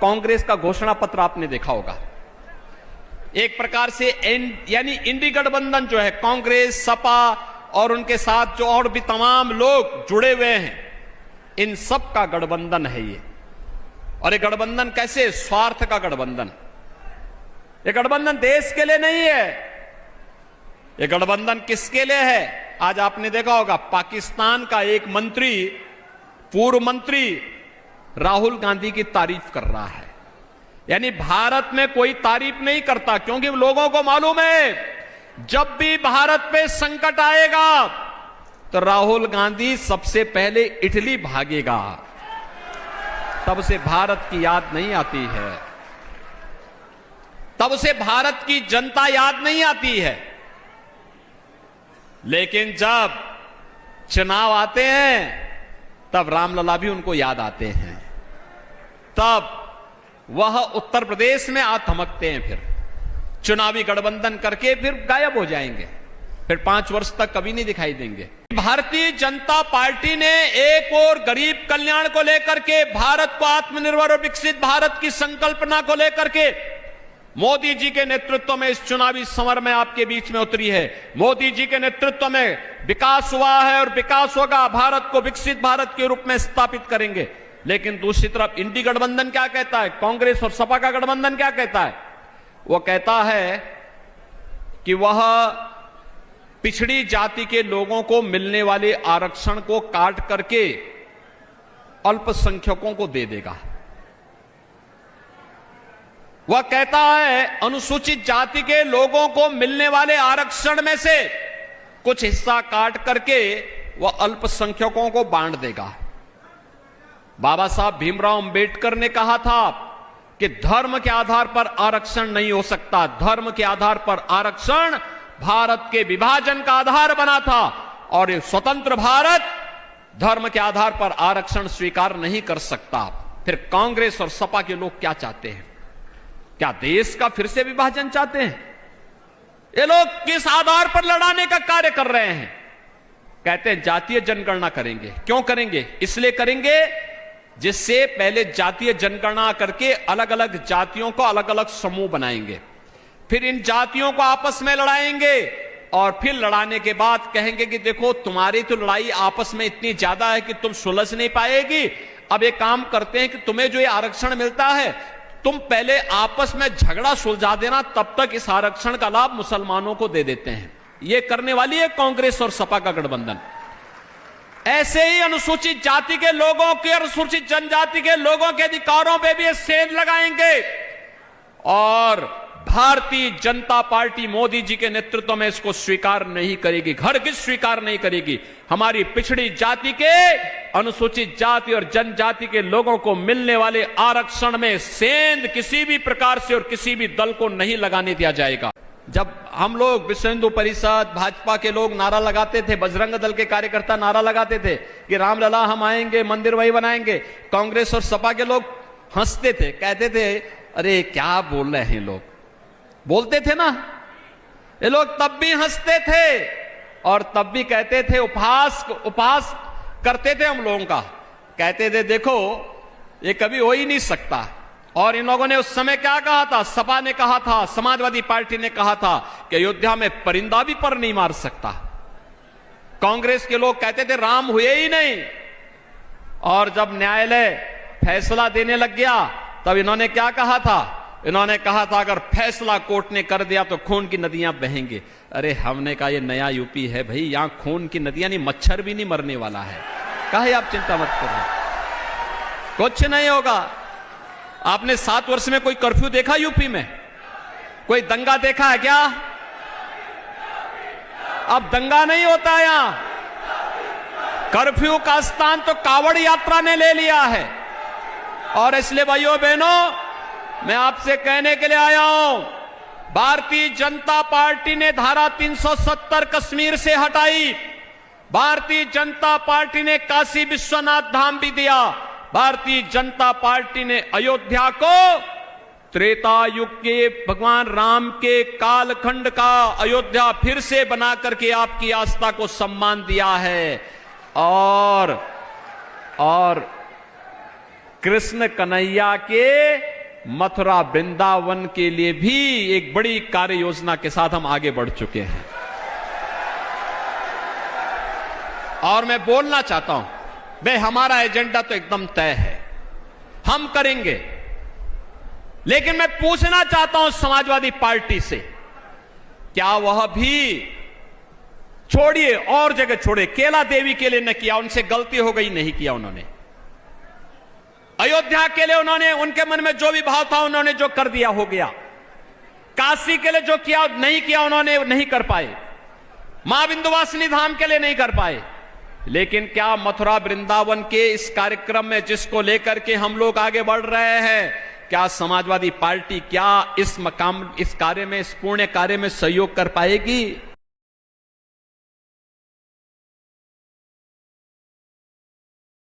कांग्रेस का घोषणा पत्र आपने देखा होगा। एक प्रकार से यानी इंडी गठबंधन जो है, कांग्रेस, सपा और उनके साथ जो और भी तमाम लोग जुड़े हुए हैं, इन सब का गठबंधन है ये। और ये गठबंधन कैसे? स्वार्थ का गठबंधन। ये गठबंधन देश के लिए नहीं है। ये गठबंधन किसके लिए है? आज आपने देखा होगा पाकिस्तान का एक मंत्री, पूर्व मंत्री राहुल गांधी की तारीफ कर रहा है। यानी भारत में कोई तारीफ नहीं करता, क्योंकि लोगों को मालूम है जब भी भारत पे संकट आएगा तो राहुल गांधी सबसे पहले इटली भागेगा। तब से भारत की याद नहीं आती है, तब से भारत की जनता याद नहीं आती है। लेकिन जब चुनाव आते हैं तब रामलला भी उनको याद आते हैं। तब वह उत्तर प्रदेश में आ थमकते हैं, फिर चुनावी गठबंधन करके फिर गायब हो जाएंगे, फिर 5 वर्ष तक कभी नहीं दिखाई देंगे। भारतीय जनता पार्टी ने एक और गरीब कल्याण को लेकर के, भारत को आत्मनिर्भर और विकसित भारत की संकल्पना को लेकर के मोदी जी के नेतृत्व में इस चुनावी समर में आपके बीच में उतरी है। मोदी जी के नेतृत्व में विकास हुआ है और विकास होगा। भारत को विकसित भारत के रूप में स्थापित करेंगे। लेकिन दूसरी तरफ इंडी गठबंधन क्या कहता है? कांग्रेस और सपा का गठबंधन क्या कहता है? वो कहता है कि वह पिछड़ी जाति के लोगों को मिलने वाले आरक्षण को काट करके अल्पसंख्यकों को दे देगा। वह कहता है अनुसूचित जाति के लोगों को मिलने वाले आरक्षण में से कुछ हिस्सा काट करके वह अल्पसंख्यकों को बांट देगा। बाबा साहब भीमराव अंबेडकर ने कहा था कि धर्म के आधार पर आरक्षण नहीं हो सकता। धर्म के आधार पर आरक्षण भारत के विभाजन का आधार बना था, और ये स्वतंत्र भारत धर्म के आधार पर आरक्षण स्वीकार नहीं कर सकता। फिर कांग्रेस और सपा के लोग क्या चाहते हैं? क्या देश का फिर से विभाजन चाहते हैं? ये लोग किस आधार पर लड़ाने का कार्य कर रहे हैं? कहते हैं जातीय जनगणना करेंगे। क्यों करेंगे? इसलिए करेंगे जिससे पहले जातीय जनगणना करके अलग अलग जातियों को अलग अलग समूह बनाएंगे, फिर इन जातियों को आपस में लड़ाएंगे, और फिर लड़ाने के बाद कहेंगे कि देखो तुम्हारी तो लड़ाई आपस में इतनी ज्यादा है कि तुम सुलझ नहीं पाएगी। अब एक काम करते हैं कि तुम्हें जो ये आरक्षण मिलता है तुम पहले आपस में झगड़ा सुलझा देना, तब तक इस आरक्षण का लाभ मुसलमानों को दे देते हैं। ये करने वाली है कांग्रेस और सपा का गठबंधन। ऐसे ही अनुसूचित जाति के लोगों के, अनुसूचित जनजाति के लोगों के अधिकारों पे भी सेंध लगाएंगे। और भारतीय जनता पार्टी मोदी जी के नेतृत्व में इसको स्वीकार नहीं करेगी, हरगिज़ स्वीकार नहीं करेगी। हमारी पिछड़ी जाति के, अनुसूचित जाति और जनजाति के लोगों को मिलने वाले आरक्षण में सेंध किसी भी प्रकार से और किसी भी दल को नहीं लगाने दिया जाएगा। जब हम लोग विश्व हिंदू परिषद, भाजपा के लोग नारा लगाते थे, बजरंग दल के कार्यकर्ता नारा लगाते थे कि रामलला हम आएंगे, मंदिर वही बनाएंगे, कांग्रेस और सपा के लोग हंसते थे, कहते थे अरे क्या बोल रहे हैं लोग। बोलते थे ना ये लोग, तब भी हंसते थे और तब भी कहते थे, उपहास करते थे हम लोगों का। कहते थे देखो ये कभी हो ही नहीं सकता। और इन लोगों ने उस समय क्या कहा था? सपा ने कहा था, समाजवादी पार्टी ने कहा था कि अयोध्या में परिंदा भी पर नहीं मार सकता। कांग्रेस के लोग कहते थे राम हुए ही नहीं। और जब न्यायालय फैसला देने लग गया तब इन्होंने क्या कहा था? इन्होंने कहा था अगर फैसला कोर्ट ने कर दिया तो खून की नदियां बहेंगे। अरे हमने कहा ये नया यूपी है भाई, यहां खून की नदियां नहीं, मच्छर भी नहीं मरने वाला है। काहे आप चिंता मत करो, कुछ नहीं होगा। आपने 7 वर्ष में कोई कर्फ्यू देखा यूपी में? कोई दंगा देखा है क्या? अब दंगा नहीं होता यहां। कर्फ्यू का स्थान तो कावड़ यात्रा ने ले लिया है। और इसलिए भाइयों बहनों मैं आपसे कहने के लिए आया हूं, भारतीय जनता पार्टी ने धारा 370 कश्मीर से हटाई। भारतीय जनता पार्टी ने काशी विश्वनाथ धाम भी दिया। भारतीय जनता पार्टी ने अयोध्या को त्रेता युग के भगवान राम के कालखंड का अयोध्या फिर से बना करके आपकी आस्था को सम्मान दिया है। और कृष्ण कन्हैया के मथुरा वृंदावन के लिए भी एक बड़ी कार्य योजना के साथ हम आगे बढ़ चुके हैं। और मैं बोलना चाहता हूं, भाई हमारा एजेंडा तो एकदम तय है, हम करेंगे। लेकिन मैं पूछना चाहता हूं समाजवादी पार्टी से, क्या वह भी, छोड़िए और जगह छोड़े, केला देवी के लिए न किया, उनसे गलती हो गई, नहीं किया उन्होंने। अयोध्या के लिए उन्होंने, उनके मन में जो भी भाव था उन्होंने जो कर दिया हो गया। काशी के लिए जो किया नहीं किया उन्होंने, नहीं कर पाए। मां विंध्यवासिनी धाम के लिए नहीं कर पाए। लेकिन क्या मथुरा वृंदावन के इस कार्यक्रम में जिसको लेकर के हम लोग आगे बढ़ रहे हैं, क्या समाजवादी पार्टी क्या इस कार्य में, इस पुण्य कार्य में सहयोग कर पाएगी?